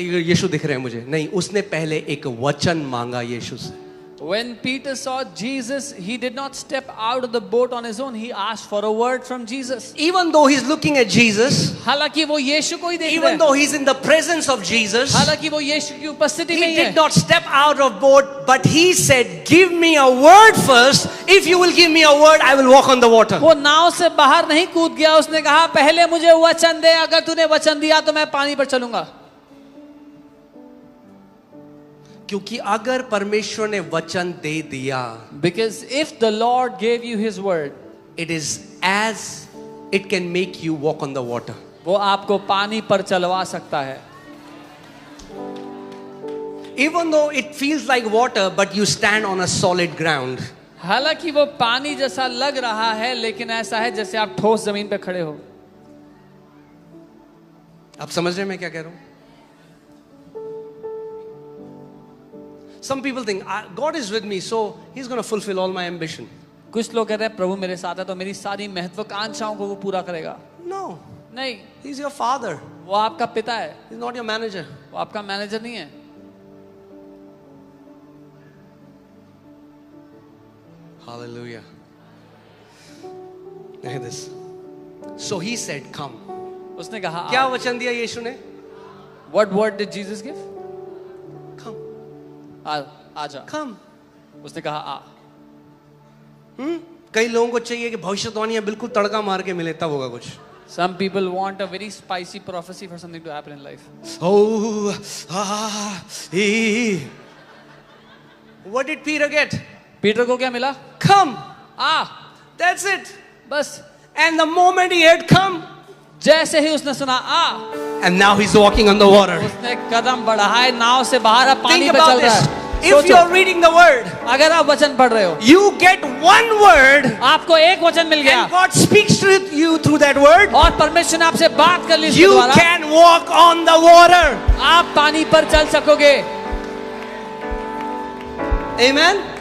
यीशु दिख रहे हैं मुझे, नहीं, उसने पहले एक वचन मांगा यीशु से. When Peter saw Jesus, he did not step out of the boat on his own. He asked for a word from Jesus. Even though he's looking at Jesus, हालांकि वो यीशु को ही देख रहा even है, though he's in the presence of Jesus, हालांकि वो यीशु की उपस्थिति में he ही did है, not step out of boat, but he said, "Give me a word first. If you will give me a word, I will walk on the water." वो नाव से बाहर नहीं कूद गया. उसने कहा पहले मुझे वचन दे, अगर तूने वचन दिया तो मैं पानी पर चलूंगा. क्योंकि अगर परमेश्वर ने वचन दे दिया, Because if the Lord gave you His word, it is as it can make you walk on the water. वो आपको पानी पर चलवा सकता है. Even though it feels like water, but you stand on a solid ground. हालांकि वो पानी जैसा लग रहा है, लेकिन ऐसा है जैसे आप ठोस जमीन पे खड़े हो. आप समझ रहे हैं मैं क्या कह रहा हूं? Some people think God is with me, so He's going to fulfill all my ambition. कुछ लोग कह रहे हैं प्रभु मेरे साथ है तो मेरी सारी महत्वाकांक्षाओं को वो पूरा करेगा. No, नहीं, He's your father. वो आपका पिता है, He's not your manager. वो आपका मैनेजर नहीं है. Hallelujah. Look at this. So He said, "Come." उसने कहा क्या वचन दिया यीशु ने? What word did Jesus give? Come, आजा. come. उसने कहा आ. कई लोगों को चाहिए कि भविष्यवाणियां बिल्कुल तड़का मार के मिले तब होगा कुछ. Some people want a very spicy prophecy for something to happen in life. Oh, what did Peter get? Peter को क्या मिला? Come. आ. That's it. बस. And the moment he had come, जैसे ही उसने सुना आ, and now he's walking on the water. उसने कदम बढ़ाए, नाव से बाहर अब पानी Think पे about चल रहा this. है. If सोचो, you're reading the word, अगर आप वचन पढ़ रहे हो, you get one word, आपको एक वचन मिल गया and God speaks to you through that word. और परमेश्वर ने आपसे बात कर ली इसके You द्वारा, can walk on the water. आप पानी पर चल सकोगे. Amen.